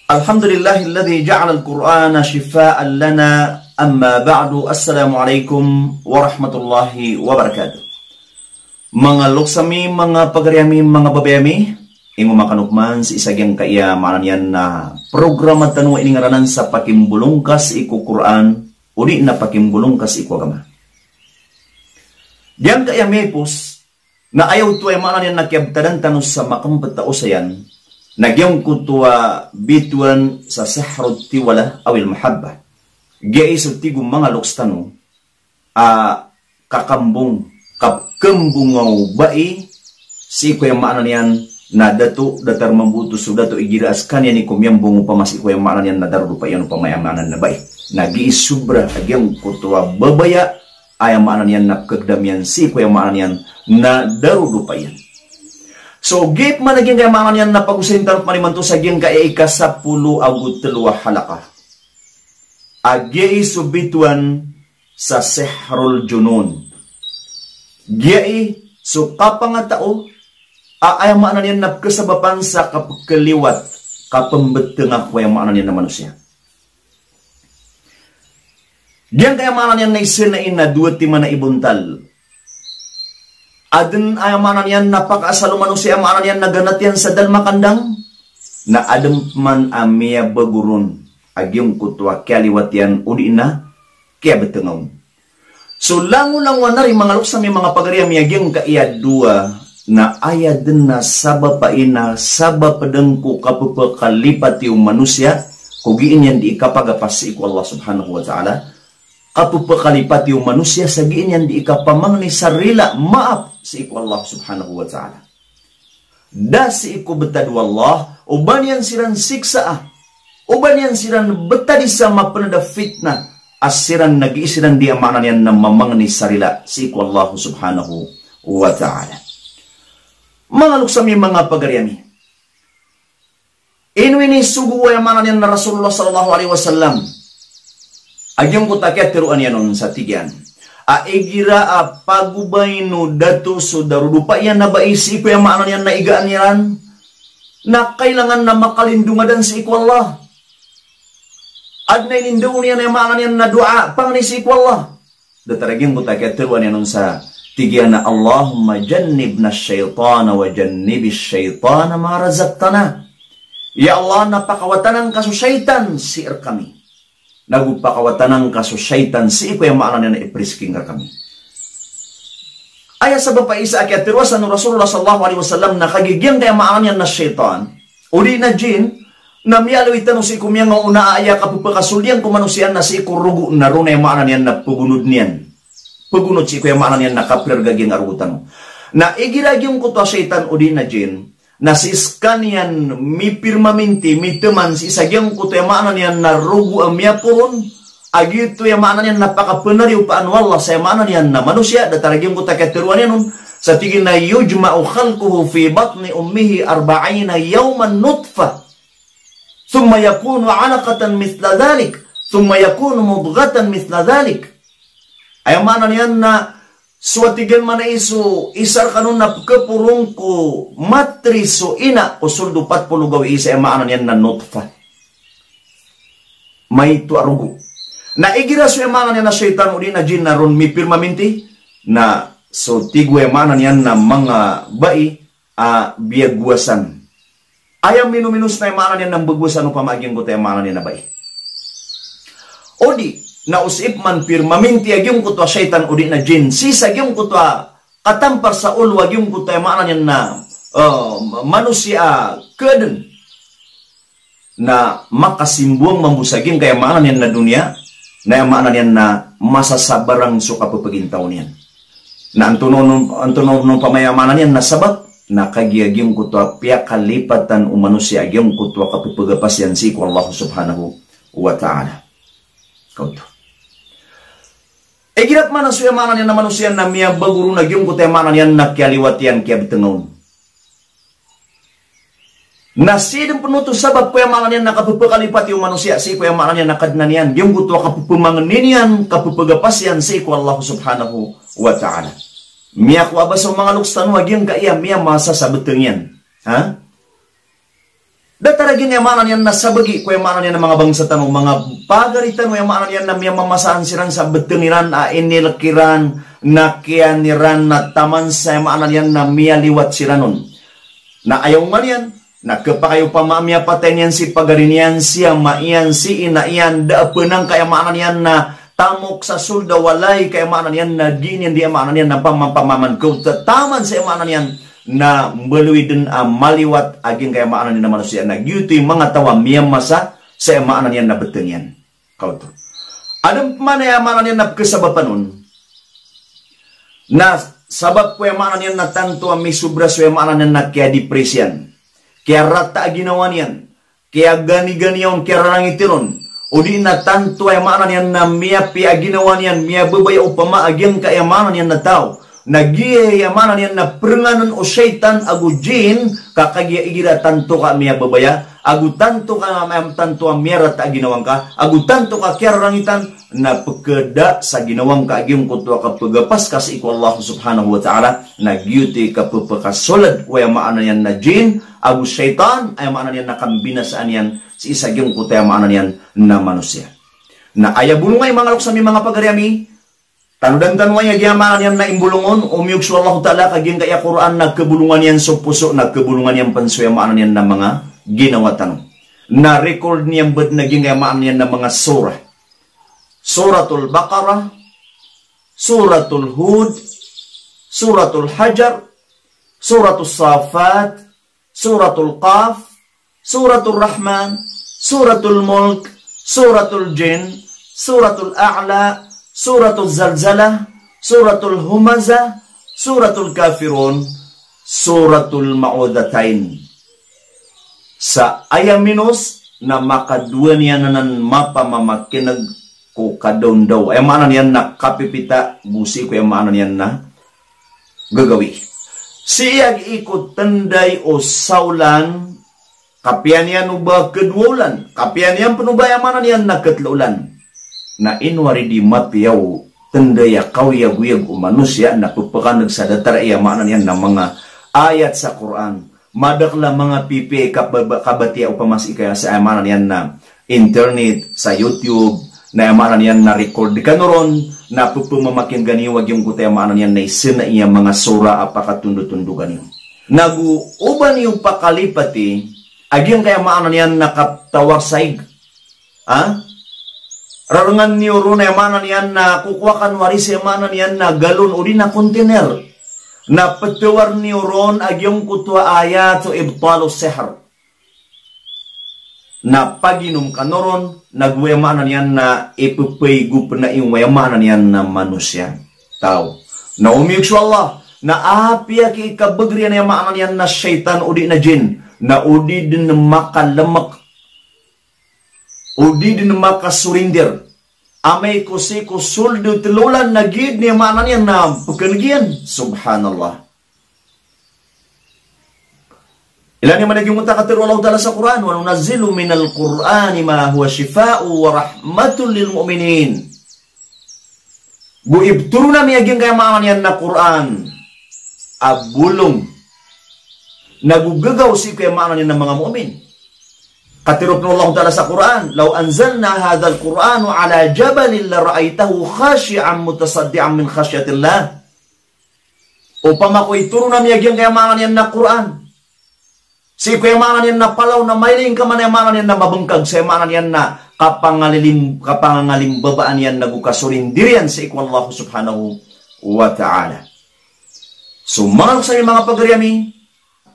Alhamdulillahilladzi ja'ala al-Qur'ana shifaa'an lana, amma ba'du. Assalamualaikum warahmatullahi wabarakatuh. Mga luksami, mga pagariami, mga babayami, ingo makanukman si isagyang kaya maanyan na programa tanong iningaranan sa pakimbulungkas iku Quran, uli na pakimbulungkas iku agama. Diyan kaya mepos, na ayaw tuwa maanyan na kiabtadan tanong sa makambata usayan, nagyang kutwa bituan sa sahrod tiwala awil mahabba. Gaya iso tigong mga lokstano kakambong kapkembungaw bai si ko yung maanan yan na dato datar mambuto so dato igiraas kanya ni kumyambong upamas ko yung maanan yan na darudo pa yan upamayanan na bai. Nag-iisubra agyang kutwa babaya ay maanan yan na kagdamyan si ko yung maanan yan na darudo pa yan. So, gip man naging kaya mga yan na pag-usintan panimanto sa giyang kaya ika-10 agut 3 halaka. Agyai subituan sa Sihrul Junun. Gyai so kapangatao ay maanan yan na kasabapan sa kapagkaliwat kapambetengah ko yung maanan yan na manusia. Giyang kaya maanan yan na isinain na 2 na ibuntal. Adin ay maanan yan napakaasalo manusia maanan yan naganat yan sa dalmakandang na adem man amia bagurun agyong kutwa kaliwat yan uli na kaya betengaw. So lango-lang wanari mga luksami mga pagariam yagyang kaya 2 na ayad na saba paina saba pedengku kapupakalipat yung manusia kugiin yan di ikapagapasi ko Allah subhanahu wa ta'ala kapupakalipat yung manusia sagiin yan di ikapamang ni sarila maaf si iku Allah subhanahu wa ta'ala. Da si iku betadu Allah, uban yan siran siksa uban yan siran betadi sama penada fitnah, asiran nag-iisiran dia maanan yan na mamang ni sarila si iku Allah subhanahu wa ta'ala. Mga luksami mga pagariami, inwini sugu wa maanan yan na Rasulullah sallallahu alaihi wasallam, agyong kutakyat tiruan yan nun sa tigyan. Aigira pagubay no dato so darudupa yan na baisi ko yung maanan yan na igaan yan na kailangan na makalindungadan si iku Allah. Ad na inindungan yan yung maanan yan na dua pang ni si iku Allah. Dataragin ko tayo tiruan yan sa tigyan na Allahumma jannibna syaitana wa jannibis syaitana marazaqtana. Ya Allah, napakawatanan kaso syaitan siir kami. Nagupakawatanang kaso syaitan si iku yung maanan na iprisking kami. Aya sa bapa isa akyat tiruasan ng Rasulullah sallallahu alaihi wasallam na kagigyan kaya maanan na syaitan uli na jin na miyalawitan si iku nga una aya kapupakasulyan kumanusian na si iku rugo na ron yung maanan yan na pugunod niyan. Pugunod si iku yung maanan yan na kapler gaging arugutan. Na igiragyong kuto syaitan uli na jin na si iskanian mi pirmaminti mi teman si isagyang kuto yung maanan yan na rugo ang miyapuron agito yung maanan yan napakapenari upaan wallah sa maanan yan na manusia dataragyong kuto katiruan yan nun sa tigin na yujma'u khalquhu fi batni ummihi 40 yawman nutfa thumma yakunu alaqatan mithla dhalik thumma yakunu mudghatan mithla dhalik ay maanan yan na suatigan man iso isar kanun na kepurong ko matriso ina usul 40 gawi isa maanan yan na nutfa may tu arugo na igira so maanan yan na syaitan uli na jin na ron mi pirmaminti na so tigo maanan yan na mga bai biagwasan ayam minuminus na maanan yan ng bagwasan o pamaging ko tayo maanan yan na bai odi na usip man pirmaminti agyong kutwa syaitan udi na jin sisa agyong kutwa katampar sa ulwa agyong kutwa maanan yan na manusia keden na makasimbuang mambusagin kaya maanan yan na dunia na maanan yan na masasabarang suka papagintaw niyan na antunon pamayamanan yan na sabat na kagiagyong kutwa piya kalipatan o manusia agyong kutwa kapupagapas yan si Allah subhanahu wa ta'ala kauto. Girat mana suya manan yan na manusia na miya baguro na gyung kutay manan yan na kialiwat yan kaya bitengaw. Nasidang penuto sabab ko yung manan yan na kapupakalipat yung manusia si ko yung manan yan na kadnan yan gyung kutwa kapupumanganin yan kapupagapas yan si ko Allah subhanahu wa ta'ala. Miya ko abas ang mga lukstan wag yung kaya miya masa sa beteng yan. Ha? Dataragin yung maanan yan na sabagi ko yung maanan yan na mga bangsa tanong, mga pagaritan mo yung maanan yan na mamasaan siran sa betengiran, inilkiran, nakianiran, na taman sa yung maanan yan na miyaliwat siranon. Na ayaw man yan, na kapakayo pa maamya paten yan si pagarin siya, maiyan si inaiyan, daapunang kaya maanan yan na tamok sa sulda, walay kaya maanan yan na ginian di maanan yan na pamaman ko, taman sa maanan yan, na melalui din maliwat aging kaya maanan na manusia na gyuto yung mga tawa miyamasa sa maanan yan na beteng yan. Kau to. Adam mana yung maanan yan na kasabapanon na sabab ko yung maanan yan na tanto may subras yung maanan yan na kaya depresyan. Kaya rata ginawa niyan. Kaya gani-gani yung kaya rangitiron. O di na tanto yung maanan yan na miya piya ginawa niyan, miya babaya upama aging kaya maanan yan na tao. Nagyayamanan yan na prenganon o syaitan agu jin kakagya igira tanto ka miya babaya agu tanto ka tanto miya ta ginawang ka agu tanto ka kaya rangitan na pagkeda sa ginawang ka agim kutwa ka pagapas kasi iku Allah subhanahu wa ta'ala nagyuti ka pagpakasolad o yamanan yan na jin agu syaitan ay yamanan yan na kambinasaan yan si isa gyung kutwa yamanan yan na manusia na ayabulungay mga luksami mga pagariami. Tanudan-tanuan yung giyamanan yan na imbulungon, umiyog sa Allah ta'ala, kaging kaya Quran, nagkabulungan yan sa puso, nagkabulungan yan pansuyamanan yan na mga ginawa tanong. Na-record niyan ba't naging giyamanan yan na mga surah. Suratul Baqarah, Suratul Hud, Suratul Hajar, Suratul Safat, Suratul Qaf, Suratul Rahman, Suratul Mulk, Suratul Jin, Suratul A'la, Suratul Zalzalah, Suratul Humazah, Suratul Kafirun, Suratul Ma'udatain. Sa ayaminus na makadua niya nanan mapamamakinag ko kadaw daw. Ay maanan yan na kapipita, busi ko ay maanan yan na gagawi. Siyag ikot tanday o saulan, kapian yan ba kedwaulan, kapian yan panubay amanan yan na katlaulan. Na inwari di mapiyaw tendaya kawiyag-wiyag o manusia na pupakanag sa datar iya maanan yan na mga ayat sa Quran. Madakla mga pipi kabati o pamasi kaya sa amanan yan na internet, sa YouTube, na amanan yan na record ka noron, na pupumamakin ganiwag yung kutay amanan yan na isina iya mga sura apakatundo-tundugan yun. Nag-uban yung pakalipati, aging kaya maanan yan nakatawarsay. Rarangan niyo ron na yamanan yan na kukuakan waris yamanan yan na galon o di na kontener. Na patuwar niyo ron agyong kutwa ayat o ibtalo seher. Na paginom ka noron, nagwayamanan yan na ipupaygup na yung wayamanan yan na manusia. Tao. Na umiyog sa Allah, na apiya ki kabagri na yamanan yan na syaitan o di na jin, na o di din makalamak o di din makasurindir. Amay ko si ko suldo tilulan na gid niya maanan yan na pagkanagyan. Subhanallah. Ilan yung managing mutakatiru Allah ta'ala sa Quran. Wa nunazzilu minal Qur'ani ma huwa shifa'u wa rahmatul lil mu'minin. Buibturo na miyaging kaya maanan yan na Quran. Abulong. Nagugagaw si kaya maanan yan ng mga mu'min. Katirok ng Allah Ta'ala sa Quran, "Law anzalna hadzal Qur'anu 'ala jabalin la ra'aitahu khashi'an mutasaddian min khasyatillah." Upama ko ituro na miyagyan kaya mangan yan na Quran. Si kaya mangan yan na palaw na mailing ka man yan na mabengkag sa mangan yan na kapangalim babaan yan nagukasurindir yan sa iku Allah subhanahu wa ta'ala. So mga sa mga pagariami,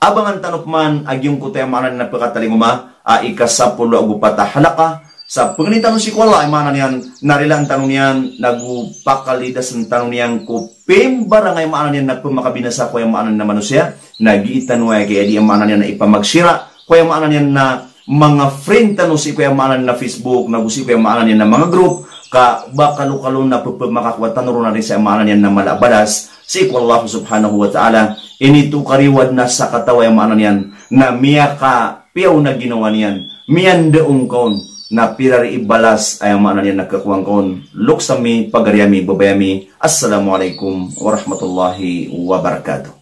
abangan tanok man agyong kutay manan na pagkatalinguma ikasapulo agupata halaka sa pagnitanong si Kuala ay manan yan narilang tanong yan nagupakalidas ng tanong yan kupim barangay manan yan nagpumakabinasa ko yung maanan na manusia nagiitan waya kaya di yung maanan yan na ipamagsira ko yung maanan yan na mga friend tanong si ko yung maanan na Facebook nagusi ko yung maanan yan na mga group ka bakalo-kalo na pagmakakwatan na rin sa maanan yan na malabadas si Allah subhanahu wa ta'ala inito kariwad na sa katawa yung maanan yan na miya ka piyaw na ginawa niyan miyan deong kaon na pirari ibalas ay maanan yan nagkakuwang kaon luksami pagariami babayami assalamualaikum warahmatullahi wabarakatuh.